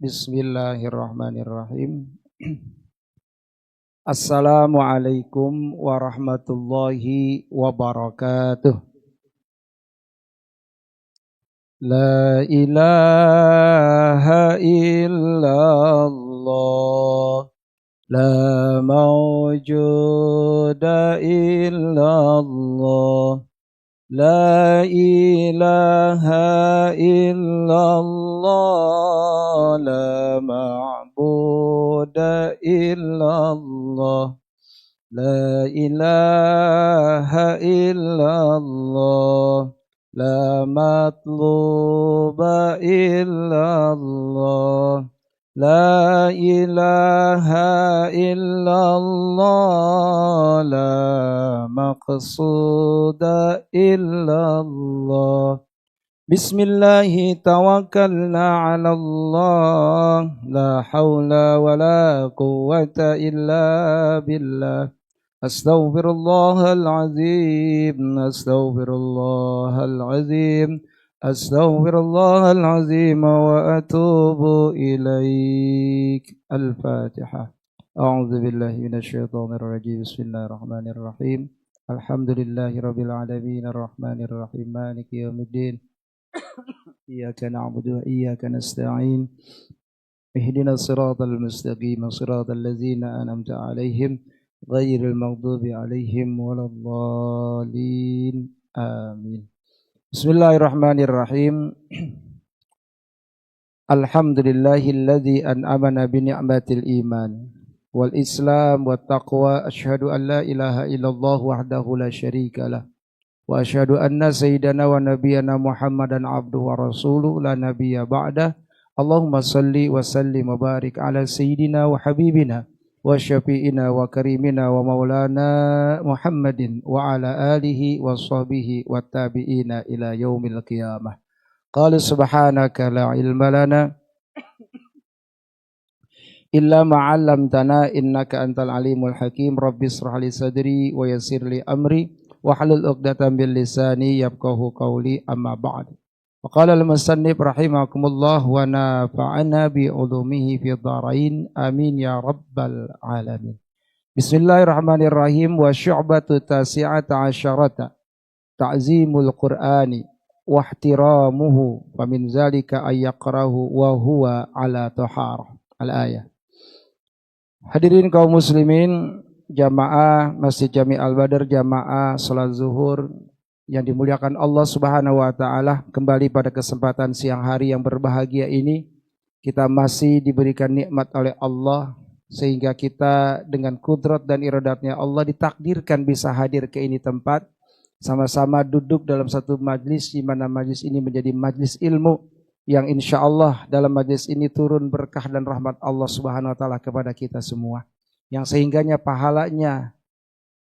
Bismillahirrahmanirrahim. Assalamualaikum warahmatullahi wabarakatuh. La ilaha illallah, la mawjuda illallah, la ilaha illallah, la ma'buda illallah, la ilaha illallah, la matluba illallah, la ilaha illallah, la maqsuda illallah. Bismillahi tawakkalna ala Allah, la hawla wa la quwwata illa billah. Astaghfirullahal azim, astaghfirullahal azim, astaghfirullahal azim wa atubu ilaik. Al-Fatihah. A'udzu billahi minasyaitonir rajim. Bismillahirrahmanirrahim. Alhamdulillahirabbil alamin, arrahmanir rahim, maliki yaumiddin. Iyyaka na'budu wa iyyaka nasta'in. Ihdinas siratal mustaqim, siratal ladzina an'amta 'alaihim ghairil maghdubi 'alaihim waladdallin. Amin. Bismillahirrahmanirrahim. Alhamdulillahilladzi an'amana bi ni'matil iman wal islam wat taqwa. Asyhadu an la ilaha illallah wahdahu la syarikalah wa asyhadu anna sayyidana wa nabiyyana Muhammadan abduhu wa rasuluhu la nabiyya ba'dah. Allahumma salli wa sallim wa barik ala sayyidina wa habibina wa syafi'ina wa karimina wa maulana Muhammadin wa ala alihi wa sahbihi wa tabi'ina ila yaumil qiyamah. Qala subhanaka la ilma lana illa ma'allamtana innaka antal alimul hakim. Rabbi israh li sadri wa yassir li amri wahlul 'uqdatam min lisani yafqahu qawli. Amma ba'd. Wa qala al-musannif rahimakumullah wa nafa'ana bi ulumihi fi dharain. Amin ya rabbal alamin. Bismillahirrahmanirrahim. Wa syu'batu tasi'ata asyarata ta'zimul qur'ani wa ihtiramuhu wa min zalika ayyaqrahu wa huwa ala taharah. Al-ayah. Hadirin kaum muslimin, jamaah Masjid Jami Al-Badr, jamaah salat zuhur yang dimuliakan Allah Subhanahu wa taala, kembali pada kesempatan siang hari yang berbahagia ini kita masih diberikan nikmat oleh Allah sehingga kita dengan kudrat dan iradatnya Allah ditakdirkan bisa hadir ke ini tempat, sama-sama duduk dalam satu majlis, di mana majlis ini menjadi majlis ilmu yang insya Allah dalam majlis ini turun berkah dan rahmat Allah Subhanahu wa taala kepada kita semua, yang sehingganya pahalanya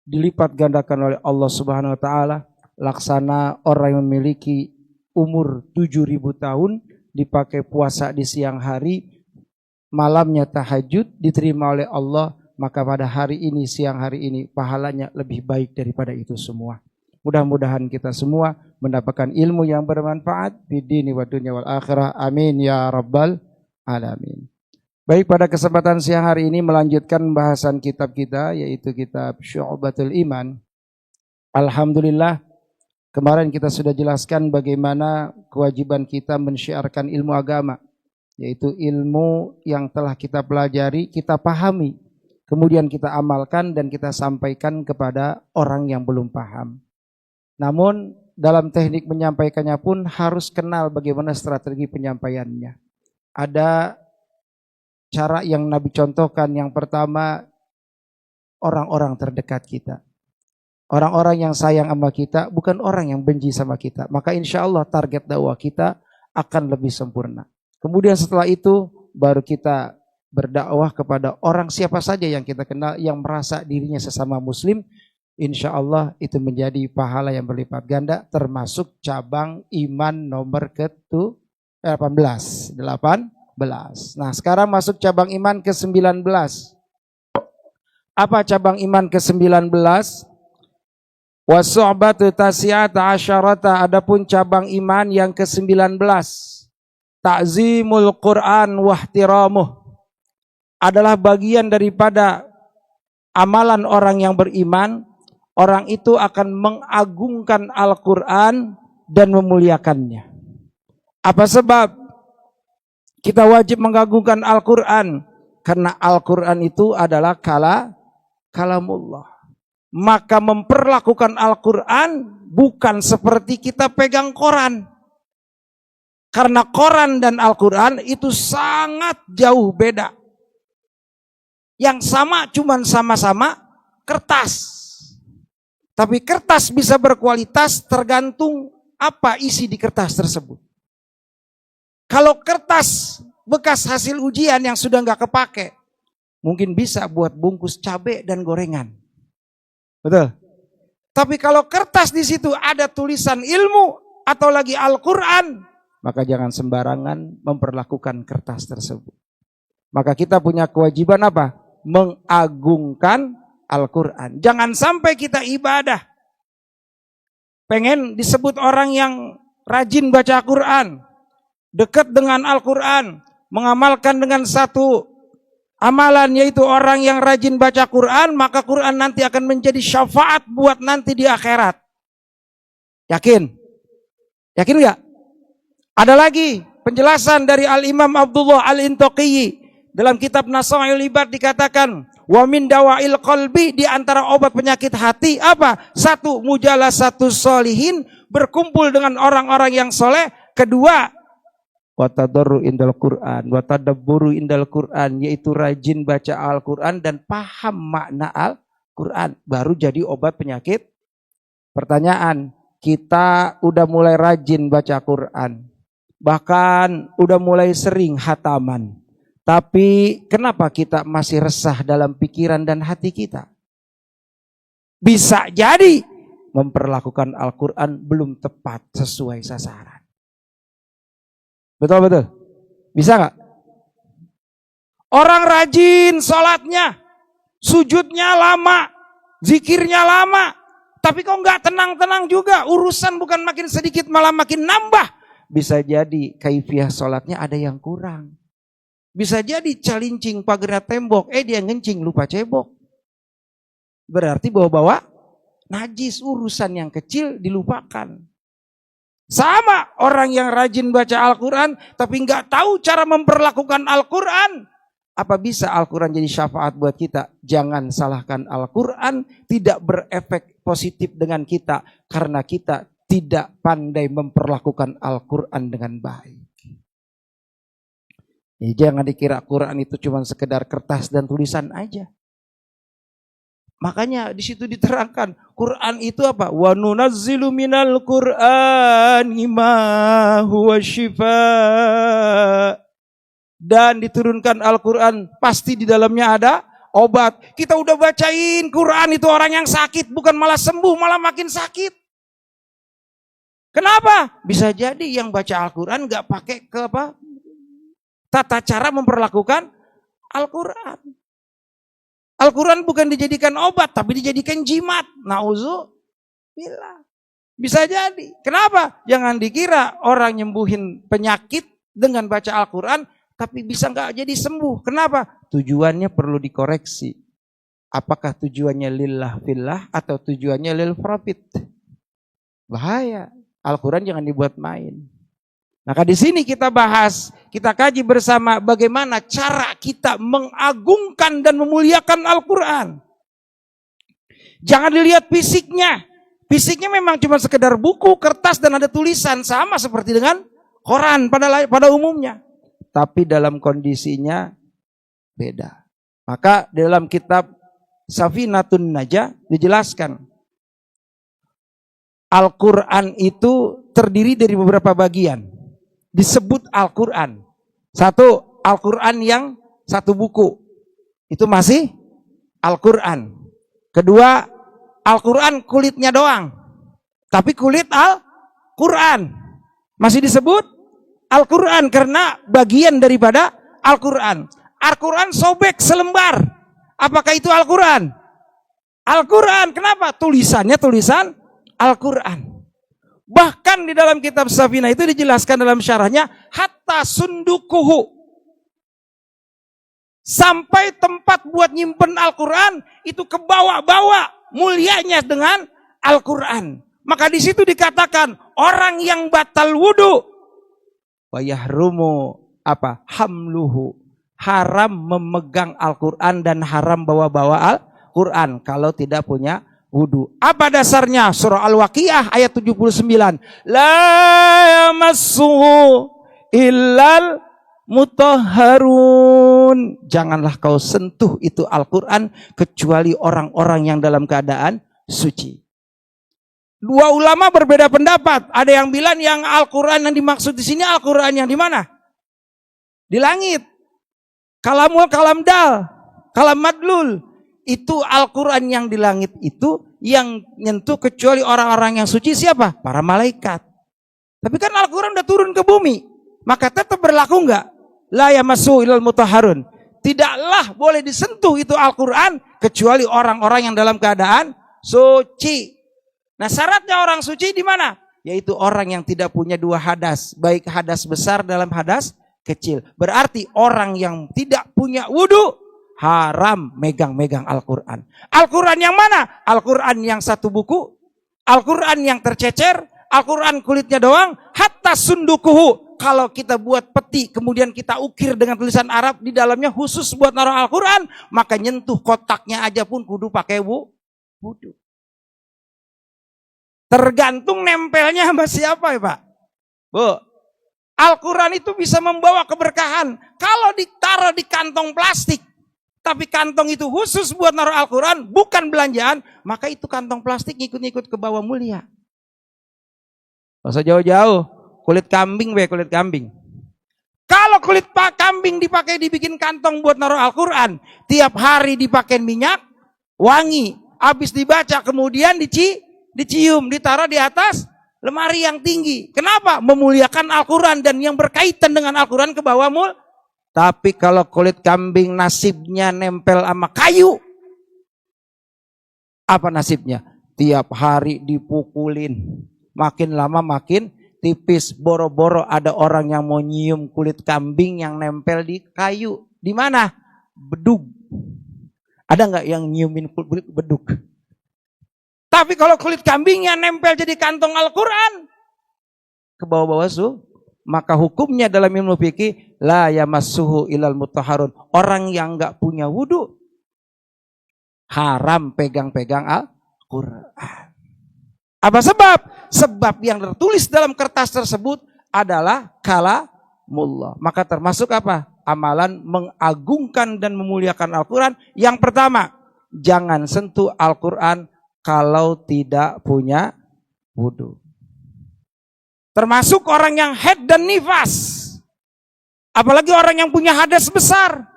dilipat gandakan oleh Allah Subhanahu wa taala, laksana orang yang memiliki umur 7.000 tahun dipakai puasa di siang hari, malamnya tahajud diterima oleh Allah, maka pada hari ini, siang hari ini, pahalanya lebih baik daripada itu semua. Mudah-mudahan kita semua mendapatkan ilmu yang bermanfaat di dini wa dunya wal akhirah. Amin ya rabbal alamin. Baik, pada kesempatan siang hari ini melanjutkan bahasan kitab kita, yaitu kitab Syu'batul Iman. Alhamdulillah, kemarin kita sudah jelaskan bagaimana kewajiban kita mensyiarkan ilmu agama, yaitu ilmu yang telah kita pelajari, kita pahami, kemudian kita amalkan dan kita sampaikan kepada orang yang belum paham. Namun dalam teknik menyampaikannya pun harus kenal bagaimana strategi penyampaiannya. Ada cara yang Nabi contohkan. Yang pertama, orang-orang terdekat kita. Orang-orang yang sayang sama kita, bukan orang yang benci sama kita. Maka insya Allah target dakwah kita akan lebih sempurna. Kemudian setelah itu baru kita berdakwah kepada orang siapa saja yang kita kenal, yang merasa dirinya sesama muslim. Insya Allah itu menjadi pahala yang berlipat ganda, termasuk cabang iman nomor ke-18. Nah, sekarang masuk cabang iman ke-19. Apa cabang iman ke-19? Wasyu'batu tasi'ata asyarata, adapun cabang iman yang ke-19. ta'zimul Quran wahtiramuh adalah bagian daripada amalan orang yang beriman. Orang itu akan mengagungkan Al-Quran dan memuliakannya. Apa sebab kita wajib mengagungkan Al-Quran? Karena Al-Quran itu adalah kalamullah. Maka memperlakukan Al-Quran bukan seperti kita pegang koran. Karena koran dan Al-Quran itu sangat jauh beda. Yang sama cuman sama-sama kertas. Tapi kertas bisa berkualitas tergantung apa isi di kertas tersebut. Kalau kertas bekas hasil ujian yang sudah nggak kepake, mungkin bisa buat bungkus cabai dan gorengan. Betul? Tapi kalau kertas di situ ada tulisan ilmu atau lagi Al-Quran, maka jangan sembarangan memperlakukan kertas tersebut. Maka kita punya kewajiban apa? Mengagungkan Al-Quran. Jangan sampai kita ibadah pengen disebut orang yang rajin baca Quran, dekat dengan Al-Quran, mengamalkan dengan satu amalan yaitu orang yang rajin baca Quran, maka Quran nanti akan menjadi syafaat buat nanti di akhirat. Yakin? Yakin enggak? Ada lagi penjelasan dari Al-Imam Abdullah Al-Intaqi dalam kitab Nasaihul Ibad dikatakan, wa min dawail qalbi, di antara obat penyakit hati apa? Satu, mujalasatus sholihin, berkumpul dengan orang-orang yang soleh. Kedua, watadarru indal Quran, watadabburu indal Quran, yaitu rajin baca Al-Quran dan paham makna Al-Quran, baru jadi obat penyakit. Pertanyaan, kita udah mulai rajin baca Quran, bahkan udah mulai sering hataman, tapi kenapa kita masih resah dalam pikiran dan hati kita? Bisa jadi memperlakukan Al-Quran belum tepat sesuai sasaran. Betul-betul? Bisa gak? Orang rajin sholatnya, sujudnya lama, zikirnya lama, tapi kok gak tenang-tenang juga, urusan bukan makin sedikit malah makin nambah. Bisa jadi kaifiah sholatnya ada yang kurang. Bisa jadi calincing pagar tembok, dia ngencing lupa cebok. Berarti bawa-bawa najis, urusan yang kecil dilupakan. Sama orang yang rajin baca Al-Quran tapi nggak tahu cara memperlakukan Al-Quran. Apa bisa Al-Quran jadi syafaat buat kita? Jangan salahkan Al-Quran, tidak berefek positif dengan kita karena kita tidak pandai memperlakukan Al-Quran dengan baik. Ya, jangan dikira Quran itu cuma sekedar kertas dan tulisan aja. Makanya di situ diterangkan Quran itu apa? Wa nunazzilu minal Qur'ani ma huwa syifaa. Dan diturunkan Al-Quran pasti di dalamnya ada obat. Kita udah bacain Quran itu orang yang sakit bukan malah sembuh, malah makin sakit. Kenapa? Bisa jadi yang baca Al-Quran gak pakai ke apa? Tata cara memperlakukan Al-Quran. Al-Quran bukan dijadikan obat, tapi dijadikan jimat. Nauzubillah. Bisa jadi. Kenapa? Jangan dikira orang nyembuhin penyakit dengan baca Al-Quran, tapi bisa nggak jadi sembuh. Kenapa? Tujuannya perlu dikoreksi. Apakah tujuannya lillah fillah atau tujuannya lil profit? Bahaya. Al-Quran jangan dibuat main. Maka di sini kita bahas, kita kaji bersama bagaimana cara kita mengagungkan dan memuliakan Al-Quran. Jangan dilihat fisiknya. Fisiknya memang cuma sekedar buku, kertas dan ada tulisan, sama seperti dengan koran pada umumnya. Tapi dalam kondisinya beda. Maka dalam kitab Safinatun Najah dijelaskan Al-Quran itu terdiri dari beberapa bagian. Disebut Al-Quran. Satu, Al-Quran yang satu buku. Itu masih Al-Quran. Kedua, Al-Quran kulitnya doang. Tapi kulit Al-Quran. Masih disebut Al-Quran karena bagian daripada Al-Quran. Al-Quran sobek selembar. Apakah itu Al-Quran? Al-Quran. Kenapa? Tulisannya tulisan Al-Quran. Bahkan di dalam kitab Safinah itu dijelaskan dalam syarahnya, hatta sundukuhu. Sampai tempat buat nyimpen Al-Quran itu ke bawah-bawah mulianya dengan Al-Quran. Maka di situ dikatakan orang yang batal wudu, wayahrumu apa? Hamluhu. Haram memegang Al-Quran dan haram bawa-bawa Al-Quran kalau tidak punya wudu. Apa dasarnya? Surah Al-Waqiah ayat 79. La yamassuhu illal mutahharun. Janganlah kau sentuh itu Al-Quran kecuali orang-orang yang dalam keadaan suci. Dua ulama berbeda pendapat. Ada yang bilang yang Al-Quran yang dimaksud di sini Al-Quran yang di mana? Di langit. Kalamul kalamdal, kalam madlul. Itu Al-Quran yang di langit itu yang nyentuh kecuali orang-orang yang suci siapa? Para malaikat. Tapi kan Al-Quran udah turun ke bumi. Maka tetap berlaku enggak? La yamassu ilal mutahharun. Tidaklah boleh disentuh itu Al-Quran kecuali orang-orang yang dalam keadaan suci. Nah syaratnya orang suci di mana? Yaitu orang yang tidak punya dua hadas. Baik hadas besar dalam hadas kecil. Berarti orang yang tidak punya wudu haram megang-megang Al-Quran. Al-Quran yang mana? Al-Quran yang satu buku, Al-Quran yang tercecer, Al-Quran kulitnya doang, hatta sundukuhu. Kalau kita buat peti, kemudian kita ukir dengan tulisan Arab, di dalamnya khusus buat naruh Al-Quran, maka nyentuh kotaknya aja pun kudu pakai wudu. Tergantung nempelnya sama siapa ya Pak? Bu, Al-Quran itu bisa membawa keberkahan. Kalau ditaruh di kantong plastik, tapi kantong itu khusus buat naruh Al-Quran, bukan belanjaan, maka itu kantong plastik ngikut-ngikut ke bawah mulia. Gak usah jauh-jauh, kulit kambing kulit kambing. Kalau kulit kambing dibikin kantong buat naruh Al-Quran, tiap hari dipakai minyak, wangi, habis dibaca kemudian dicium, ditaruh di atas lemari yang tinggi. Kenapa? Memuliakan Al-Quran dan yang berkaitan dengan Al-Quran ke bawah mul. Tapi kalau kulit kambing nasibnya nempel sama kayu, apa nasibnya? Tiap hari dipukulin, makin lama makin tipis. Boro-boro ada orang yang mau nyium kulit kambing yang nempel di kayu. Di mana? Bedug. Ada nggak yang nyiumin kulit bedug? Tapi kalau kulit kambingnya nempel jadi kantong Al-Quran ke bawah-bawah maka hukumnya dalam ilmu fikih la yamassuhu ilal mutahharun. Orang yang enggak punya wudu haram pegang-pegang Al-Quran. Apa sebab? Sebab yang tertulis dalam kertas tersebut adalah kalamullah. Maka termasuk apa? Amalan mengagungkan dan memuliakan Al-Quran. Yang pertama, jangan sentuh Al-Quran kalau tidak punya wudu. Termasuk orang yang haid dan nifas. Apalagi orang yang punya hadas besar.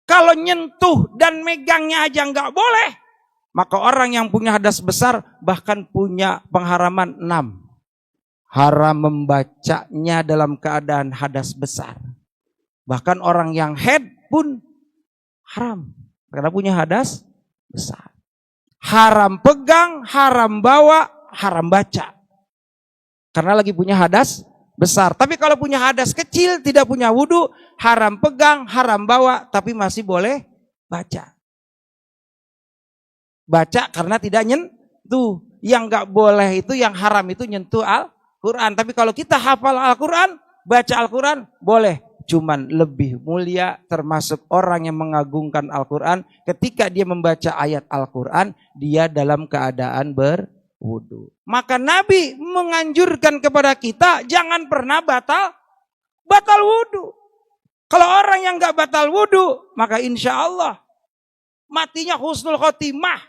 Kalau nyentuh dan megangnya aja nggak boleh. Maka orang yang punya hadas besar bahkan punya pengharaman 6. Haram membacanya dalam keadaan hadas besar. Bahkan orang yang haid pun haram. Karena punya hadas besar. Haram pegang, haram bawa, haram baca. Karena lagi punya hadas besar. Tapi kalau punya hadas kecil, tidak punya wudu, haram pegang, haram bawa, tapi masih boleh baca. Baca karena tidak nyentuh. Yang nggak boleh itu, yang haram itu nyentuh Al-Quran. Tapi kalau kita hafal Al-Quran, baca Al-Quran, boleh. Cuman lebih mulia termasuk orang yang mengagungkan Al-Quran. Ketika dia membaca ayat Al-Quran, dia dalam keadaan berwudu. Maka Nabi menganjurkan kepada kita jangan pernah batal wudu. Kalau orang yang nggak batal wudu, maka insya Allah matinya husnul khotimah.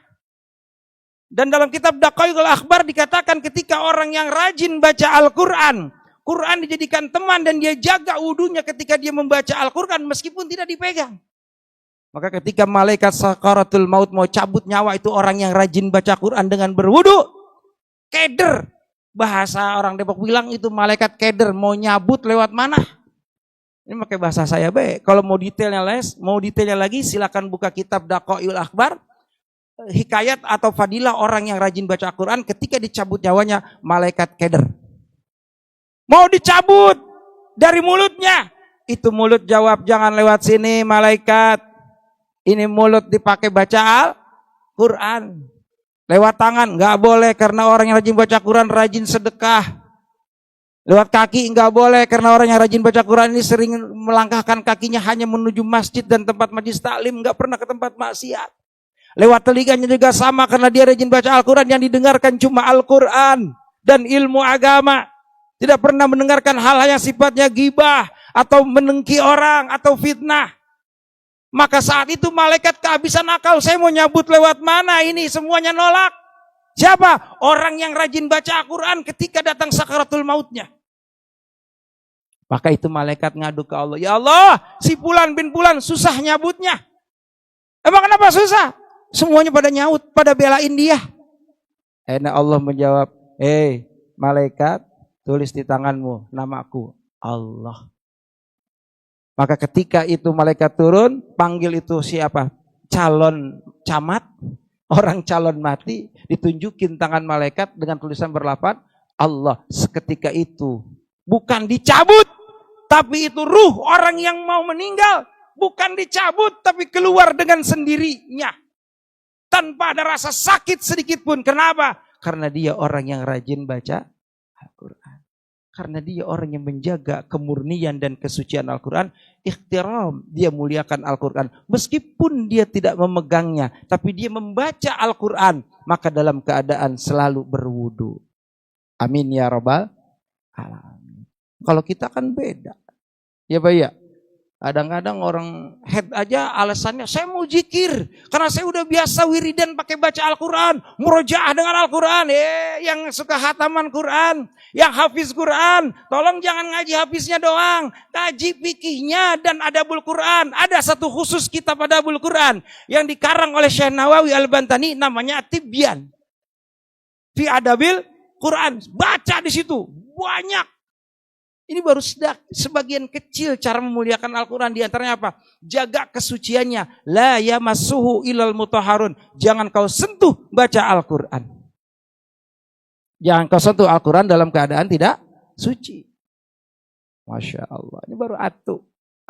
Dan dalam kitab Daqaiqul Akhbar dikatakan ketika orang yang rajin baca Al-Quran, Quran dijadikan teman dan dia jaga wudunya ketika dia membaca Al-Quran meskipun tidak dipegang. Maka ketika malaikat sakaratul maut mau cabut nyawa itu orang yang rajin baca Quran dengan berwudu, keder. Bahasa orang Depok bilang itu malaikat keder, mau nyabut lewat mana? Ini pakai bahasa saya baik. Kalau mau detailnya lagi silakan buka kitab Daqaiqul Akhbar. hikayat atau fadilah orang yang rajin baca Al-Quran ketika dicabut nyawanya malaikat keder. Mau dicabut dari mulutnya. Itu mulut jawab, jangan lewat sini malaikat. Ini mulut dipakai baca Al-Quran. Lewat tangan nggak boleh karena orang yang rajin baca Quran rajin sedekah. Lewat kaki nggak boleh karena orang yang rajin baca Quran ini sering melangkahkan kakinya hanya menuju masjid dan tempat majlis taklim, nggak pernah ke tempat maksiat. Lewat telinganya juga sama karena dia rajin baca Al-Quran, yang didengarkan cuma Al-Quran dan ilmu agama. Tidak pernah mendengarkan hal-hal yang sifatnya ghibah atau menengki orang atau fitnah. Maka saat itu malaikat kehabisan akal, saya mau nyabut lewat mana ini, semuanya nolak. Siapa? Orang yang rajin baca Al-Quran ketika datang sakaratul mautnya. Maka itu malaikat ngadu ke Allah, ya Allah, si Fulan bin Fulan susah nyabutnya. Emang kenapa susah? Semuanya pada nyaut, pada belain dia. Allah menjawab, malaikat, tulis di tanganmu namaku Allah. Maka ketika itu malaikat turun, panggil itu siapa? Calon camat, orang calon mati, ditunjukin tangan malaikat dengan tulisan berlafaz Allah. Seketika itu bukan dicabut, tapi itu ruh orang yang mau meninggal bukan dicabut, tapi keluar dengan sendirinya tanpa ada rasa sakit sedikit pun. Kenapa? Karena dia orang yang rajin baca Al-Quran. Karena dia orang yang menjaga kemurnian dan kesucian Al-Quran. Ikhtiram, dia muliakan Al-Quran. Meskipun dia tidak memegangnya, tapi dia membaca Al-Quran, maka dalam keadaan selalu berwudu. Amin ya rabbal alamin. Kalau kita kan beda. Ya Pak ya. Kadang-kadang orang head aja alasannya, saya mau zikir karena saya udah biasa wiridan pakai baca Al-Quran, murojaah dengan Al-Quran. Yang suka hataman Quran, yang hafiz Quran, tolong jangan ngaji hafiznya doang, kaji fikihnya dan adabul Quran. Ada satu khusus kitab adabul Quran yang dikarang oleh Syekh Nawawi Al-Bantani, namanya Tibyan fi Adabil Quran. Baca di situ banyak. Ini baru sebagian kecil cara memuliakan Al-Quran. Di antaranya apa? Jaga kesuciannya. La yamassuhu ilal mutahharun. Jangan kau sentuh baca Al-Quran. Jangan kau sentuh Al-Quran dalam keadaan tidak suci. Masya Allah. Ini baru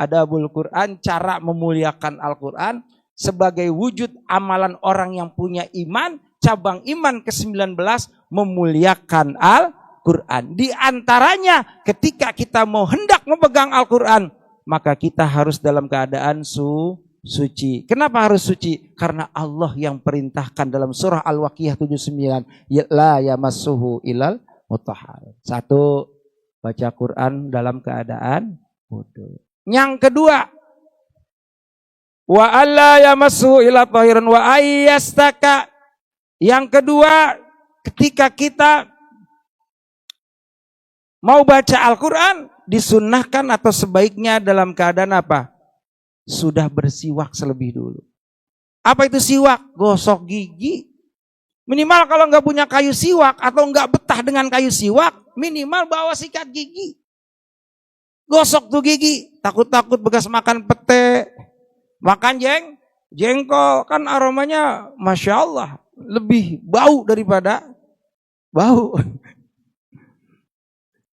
adabul Quran, cara memuliakan Al-Quran sebagai wujud amalan orang yang punya iman. Cabang iman ke-19 memuliakan Al-Quran. Di antaranya ketika kita mau hendak memegang Al-Quran, maka kita harus dalam keadaan suci. Kenapa harus suci? Karena Allah yang perintahkan dalam surah Al-Waqiah 79, la yamassuhu ilal mutahhar. Satu, baca Quran dalam keadaan wudu. Yang kedua, wa alla yamassuhu ila tahiran wa ayyastaka. Yang kedua, ketika kita mau baca Al-Quran, disunnahkan atau sebaiknya dalam keadaan apa? Sudah bersiwak terlebih dulu. Apa itu siwak? Gosok gigi. Minimal kalau nggak punya kayu siwak atau nggak betah dengan kayu siwak, minimal bawa sikat gigi. Gosok tuh gigi. Takut-takut bekas makan pete, makan jengkol, kan aromanya Masya Allah lebih bau daripada bau.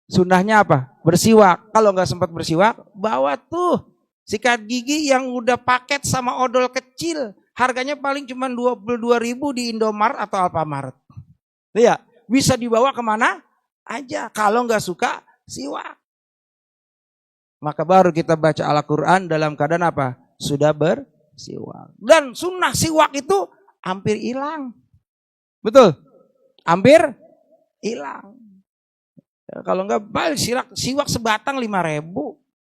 Sunnahnya apa? Bersiwak. Kalau nggak sempat bersiwak, bawa tuh sikat gigi yang udah paket sama odol kecil. Harganya paling cuma 22.000 di Indomaret atau Alfamart. Ya, bisa dibawa kemana aja. Kalau nggak suka siwak, maka baru kita baca Al-Quran dalam keadaan apa? Sudah bersiwak. Dan sunnah siwak itu hampir hilang. Betul? Hampir hilang. Ya, kalau enggak balik siwak sebatang 5.000.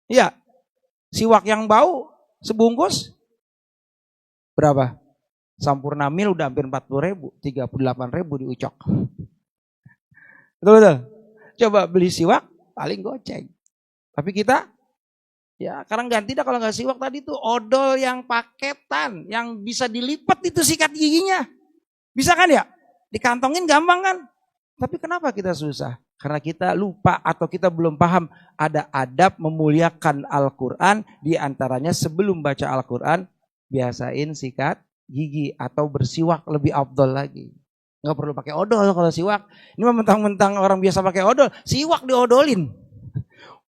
Iya. Siwak yang bau sebungkus berapa? Sampurna mil udah hampir 40.000, 38.000 di Ucok. Betul. Coba beli siwak paling goceng. Tapi kita ya sekarang ganti dah, kalau enggak siwak tadi tuh odol yang paketan yang bisa dilipat itu sikat giginya. Bisa kan ya? Dikantongin gampang kan? Tapi kenapa kita susah? Karena kita lupa atau kita belum paham ada adab memuliakan Al-Quran. Di antaranya sebelum baca Al-Quran, biasain sikat gigi atau bersiwak lebih afdol lagi. Nggak perlu pakai odol kalau siwak. Ini mah mentang-mentang orang biasa pakai odol, siwak diodolin.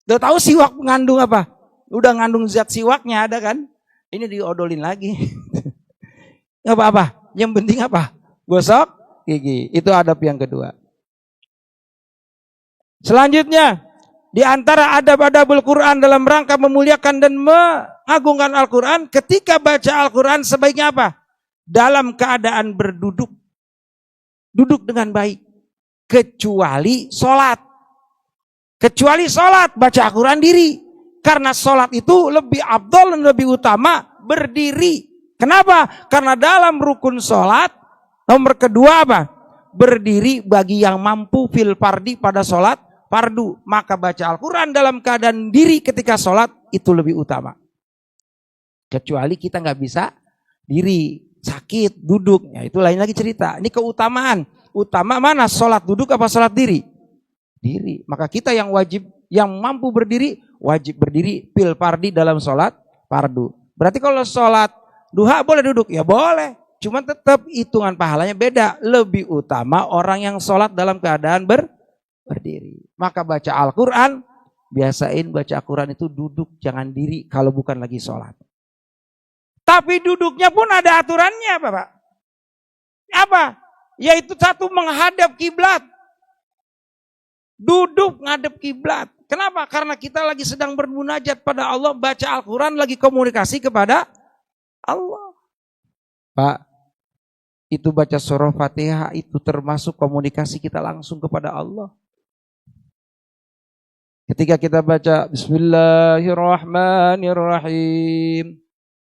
Udah tahu siwak mengandung apa? Udah ngandung zat siwaknya ada kan? Ini diodolin lagi. Nggak apa-apa. Yang penting apa? Gosok gigi. Itu adab yang kedua. Selanjutnya, di antara adab-adabul Quran dalam rangka memuliakan dan mengagungkan Al-Quran, ketika baca Al-Quran sebaiknya apa? Dalam keadaan berduduk. Duduk dengan baik. Kecuali sholat. Kecuali sholat, baca Al-Quran diri. Karena sholat itu lebih afdol dan lebih utama berdiri. Kenapa? Karena dalam rukun sholat, nomor kedua apa? Berdiri bagi yang mampu fil fardi pada sholat fardu. Maka baca Al-Quran dalam keadaan diri ketika sholat itu lebih utama. Kecuali kita nggak bisa diri. Sakit, duduk, ya itu lain lagi cerita. Ini keutamaan. Utama mana? Sholat duduk apa sholat diri? Diri. Maka kita yang wajib, yang mampu berdiri, wajib berdiri fil fardi dalam sholat fardu. Berarti kalau sholat duha boleh duduk? Ya boleh. Cuman tetap hitungan pahalanya beda. Lebih utama orang yang sholat dalam keadaan berdiri. Maka baca Al-Quran, biasain baca Al-Quran itu duduk, jangan diri kalau bukan lagi sholat. Tapi duduknya pun ada aturannya, Bapak. Apa? Yaitu satu, menghadap kiblat. Duduk ngadep kiblat. Kenapa? Karena kita lagi sedang bermunajat pada Allah, baca Al-Quran, lagi komunikasi kepada Allah. Pak, itu baca surah Fatihah itu termasuk komunikasi kita langsung kepada Allah. Ketika kita baca Bismillahirrahmanirrahim.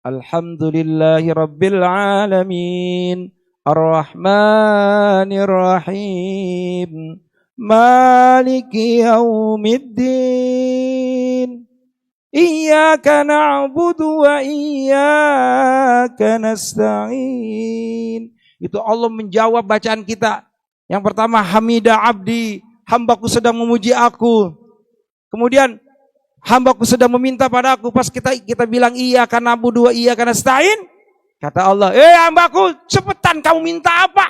Alhamdulillahi Rabbil Alamin Ar-Rahmanir-Rahim Maliki Yaumiddin Iyyaka na'budu wa iyyaka nasta'in. Itu Allah menjawab bacaan kita. Yang pertama, Hamidah abdi, hambaku sedang memuji aku. Kemudian hambaku sedang meminta padaku. Pas kita bilang iyyaka na'budu wa iyyaka nasta'in, kata Allah, hambaku, cepetan kamu minta apa?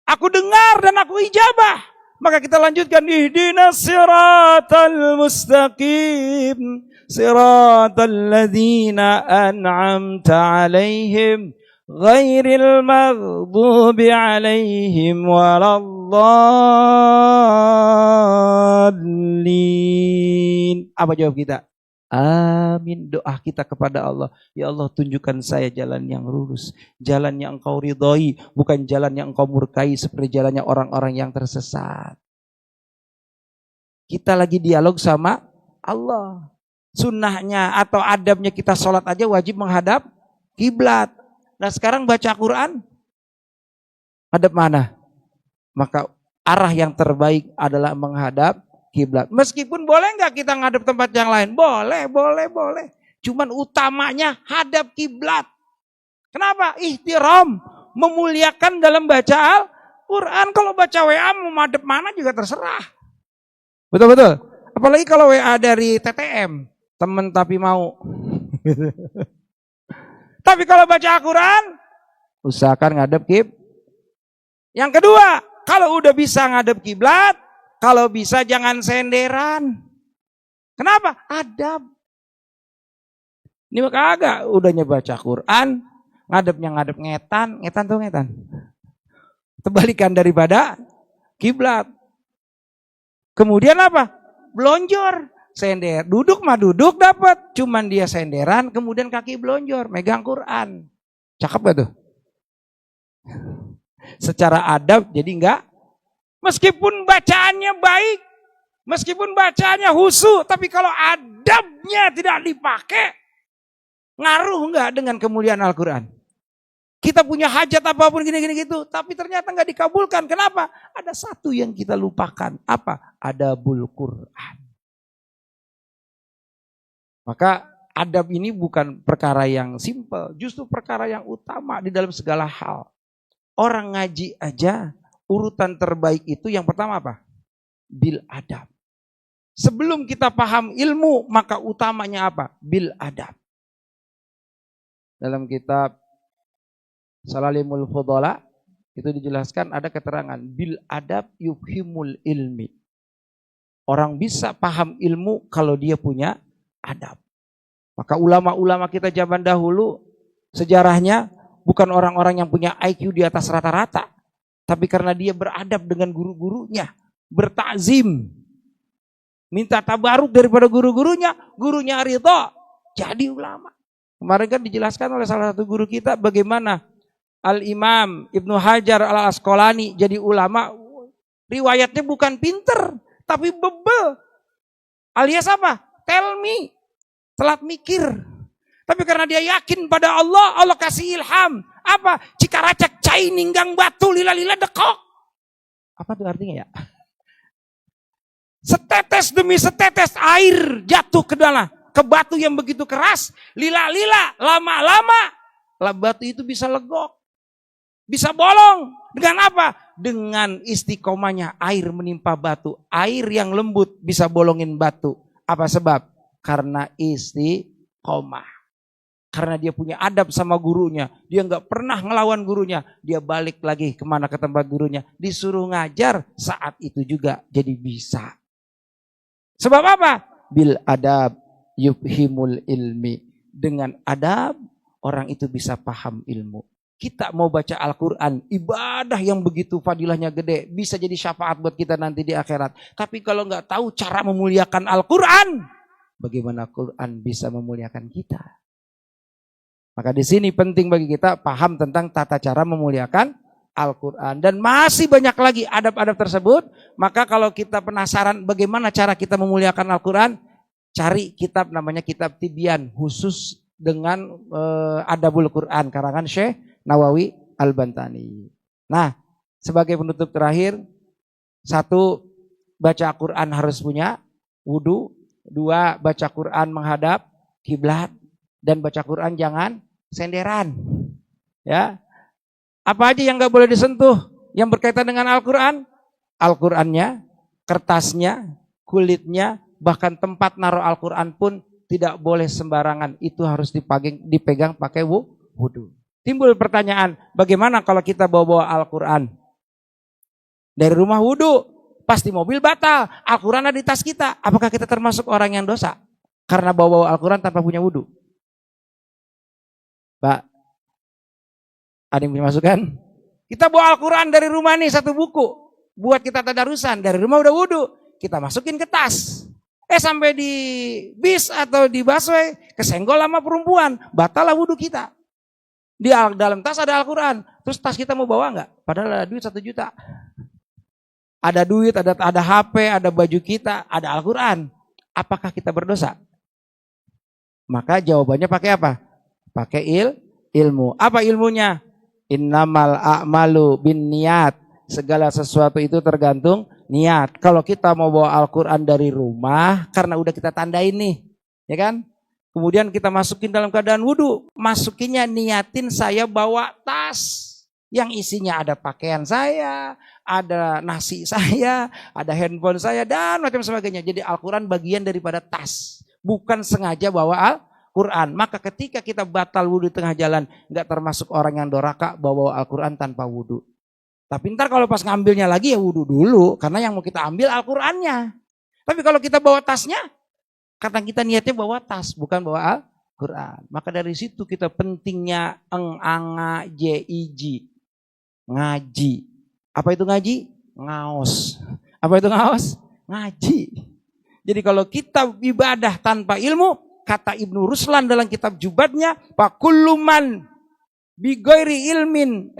Aku dengar dan aku ijabah. Maka kita lanjutkan, ihdinas siratal mustaqim, siratal ladzina an'amta alaihim, ghairil maghdubi alaihim waladdallin. Apa jawab kita? Amin. Doa kita kepada Allah, ya Allah tunjukkan saya jalan yang lurus, jalan yang engkau ridhoi, bukan jalan yang engkau murkai seperti jalannya orang-orang yang tersesat. Kita lagi dialog sama Allah. Sunnahnya atau adabnya kita sholat aja wajib menghadap kiblat. Nah sekarang baca Quran, hadap mana? Maka arah yang terbaik adalah menghadap kiblat. Meskipun boleh nggak kita ngadep tempat yang lain? Boleh. Cuman utamanya hadap kiblat. Kenapa? Ihtiram, memuliakan dalam baca Al-Quran. Kalau baca WA mau madep mana juga terserah. Betul. Apalagi kalau WA dari TTM, temen tapi mau. Tapi kalau baca Al-Quran, usahakan ngadep kiblat. Yang kedua, kalau udah bisa ngadep kiblat, kalau bisa jangan senderan. Kenapa? Adab. Ini maka agak udahnya baca Quran, ngadepnya ngadep ngetan tuh ngetan. Terbalikan daripada kiblat. Kemudian apa? Blonjor, sender. Duduk mah duduk dapat, cuman dia senderan, kemudian kaki blonjor, megang Quran. Cakep gak tuh? Secara adab jadi enggak. Meskipun bacaannya baik, meskipun bacaannya husu, tapi kalau adabnya tidak dipakai, ngaruh enggak dengan kemuliaan Al-Quran? Kita punya hajat apapun gini-gini gitu, tapi ternyata enggak dikabulkan. Kenapa? Ada satu yang kita lupakan. Apa? Adabul Quran. Maka adab ini bukan perkara yang simpel, justru perkara yang utama di dalam segala hal. Orang ngaji aja, urutan terbaik itu yang pertama apa? Bil adab. Sebelum kita paham ilmu, maka utamanya apa? Bil adab. Dalam kitab Salalimul Fudala itu dijelaskan ada keterangan bil adab yufhimul ilmi. Orang bisa paham ilmu kalau dia punya adab. Maka ulama-ulama kita zaman dahulu sejarahnya bukan orang-orang yang punya IQ di atas rata-rata, tapi karena dia beradab dengan guru-gurunya, bertakzim, minta tabaruk daripada guru-gurunya, gurunya ridha, jadi ulama. Kemarin kan dijelaskan oleh salah satu guru kita bagaimana Al-Imam Ibnu Hajar Al-Asqalani jadi ulama, riwayatnya bukan pinter, tapi bebel. Alias apa? Tell me, telat mikir. Tapi karena dia yakin pada Allah, Allah kasih ilham. Apa? Cikaracak cai ninggang batu lila-lila dekok. Apa itu artinya ya? Setetes demi setetes air jatuh ke dalam ke batu yang begitu keras, lila-lila, lama-lama lah batu itu bisa legok. Bisa bolong. Dengan apa? Dengan istiqomahnya air menimpa batu. Air yang lembut bisa bolongin batu. Apa sebab? Karena istiqomah. Karena dia punya adab sama gurunya. Dia nggak pernah ngelawan gurunya. Dia balik lagi kemana ke tempat gurunya. Disuruh ngajar saat itu juga jadi bisa. Sebab apa? Bil adab yufhimul ilmi. Dengan adab orang itu bisa paham ilmu. Kita mau baca Al-Quran, ibadah yang begitu fadilahnya gede, bisa jadi syafaat buat kita nanti di akhirat. Tapi kalau nggak tahu cara memuliakan Al-Quran, bagaimana Al-Quran bisa memuliakan kita? Maka di sini penting bagi kita paham tentang tata cara memuliakan Al-Quran. Dan masih banyak lagi adab-adab tersebut. Maka kalau kita penasaran bagaimana cara kita memuliakan Al-Quran, cari kitab namanya kitab Tibyan, khusus dengan adabul Quran, karangan Syekh Nawawi Al-Bantani. Nah, sebagai penutup terakhir, 1, baca Quran harus punya wudu. 2, baca Quran menghadap kiblat. Dan baca Quran jangan senderan. Ya, apa aja yang gak boleh disentuh yang berkaitan dengan Al-Quran? Al-Qurannya, kertasnya, kulitnya, bahkan tempat naruh Al-Quran pun tidak boleh sembarangan. Itu harus dipegang pakai wudu. Timbul pertanyaan, bagaimana kalau kita bawa-bawa Al-Quran? Dari rumah wudu, pasti mobil batal. Al-Quran ada di tas kita. Apakah kita termasuk orang yang dosa? Karena bawa-bawa Al-Quran tanpa punya wudu. Pak, ada yang punya masukan? Kita bawa Al-Quran dari rumah nih, 1 buku. Buat kita tadarusan, dari rumah udah wudu. Kita masukin ke tas. Sampai di bis atau di busway, kesenggol sama perempuan. Batal wudu kita. Di dalam tas ada Al-Quran. Terus tas kita mau bawa enggak? Padahal ada duit 1 juta. Ada duit, ada HP, ada baju kita, ada Al-Quran. Apakah kita berdosa? Maka jawabannya pakai apa? Pakai ilmu. Apa ilmunya? Innamal a'malu bin niat. Segala sesuatu itu tergantung niat. Kalau kita mau bawa Al-Quran dari rumah, karena udah kita tandain nih. Ya kan? Kemudian kita masukin dalam keadaan wudu. Masukinnya niatin saya bawa tas. Yang isinya ada pakaian saya, ada nasi saya, ada handphone saya, dan macam sebagainya. Jadi Al-Quran bagian daripada tas. Bukan sengaja bawa Al-Quran. Maka ketika kita batal wudu di tengah jalan, nggak termasuk orang yang doraka bawa Al-Quran tanpa wudu. Tapi ntar kalau pas ngambilnya lagi ya wudu dulu. Karena yang mau kita ambil Al-Qurannya. Tapi kalau kita bawa tasnya, karena kita niatnya bawa tas, bukan bawa Al-Quran. Maka dari situ kita pentingnya anga jiji. Ngaji. Apa itu ngaji? Ngaos. Apa itu ngaos? Ngaji. Jadi kalau kita ibadah tanpa ilmu, kata Ibnu Ruslan dalam kitab Jubatnya, Pakuluman bigoiri ilmin,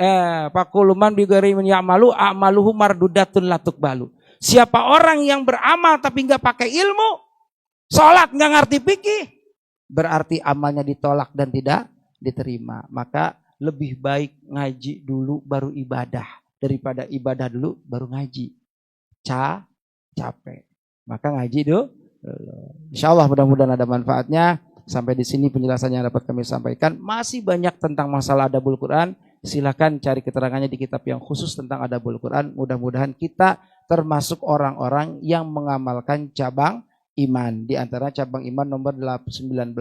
Pakuluman bigoiri ilmin ya'malu, a'maluhu mardudatun latuk balu. Siapa orang yang beramal tapi nggak pakai ilmu, sholat nggak ngerti fikih, berarti amalnya ditolak dan tidak diterima. Maka lebih baik ngaji dulu baru ibadah daripada ibadah dulu baru ngaji. Capek. Maka ngaji dulu. Insya Allah mudah-mudahan ada manfaatnya. Sampai di sini penjelasan yang dapat kami sampaikan. Masih banyak tentang masalah adabul Quran. Silakan cari keterangannya di kitab yang khusus tentang adabul Quran. Mudah-mudahan kita termasuk orang-orang yang mengamalkan cabang iman. Di antara cabang iman nomor 19,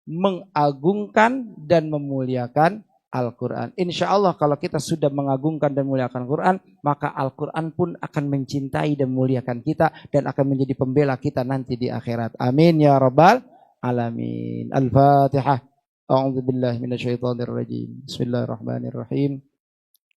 mengagungkan dan memuliakan Al-Quran. Insya Allah kalau kita sudah mengagungkan dan memuliakan Al-Quran, maka Al-Quran pun akan mencintai dan memuliakan kita dan akan menjadi pembela kita nanti di akhirat. Amin ya rabbal alamin. Al-Fatihah. A'udzubillahi minasyaitonirrajim. Bismillahirrahmanirrahim.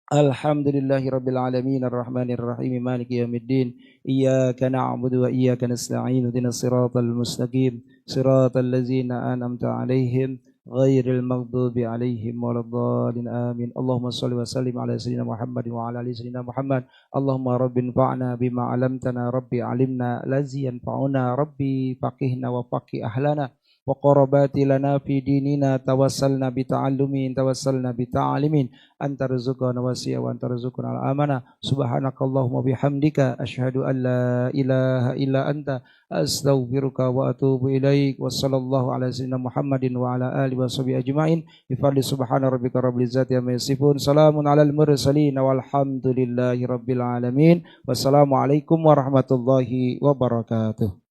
Alhamdulillahi rabbil alamin arrahmanir rahim maliki yaumiddin. Iyyaka na'budu wa iyyaka nasta'in. Ihdinas siratal mustaqim. Siratal ladzina an'amta 'alaihim ghairil maghdubi 'alaihim waladdallin. Amin. Allahumma shalli wa sallim ala sayyidina Muhammad wa ala ali sayyidina Muhammad. Allahumma rabbin fa'na bima 'allamtana rabbi 'alimna lazi yanfa'una rabbi faqihna wa faqih ahlana wa qarabati lana fi dinina tawassalna bi ta'allumin tawassalna bi ta'alimin anta rizqana wasi'a wa anta rizquna al-amana subhanakallahumma bihamdika asyhadu an la ilaha illa anta astaghfiruka wa atubu ilaik. Wassallallahu ala sayyidina Muhammadin wa ala alihi washabihi ajmain bi fadli subhana rabbika rabbil izzati amma yasifun salamun alal mursalin walhamdulillahi rabbil alamin. Wassalamu alaikum warahmatullahi wabarakatuh.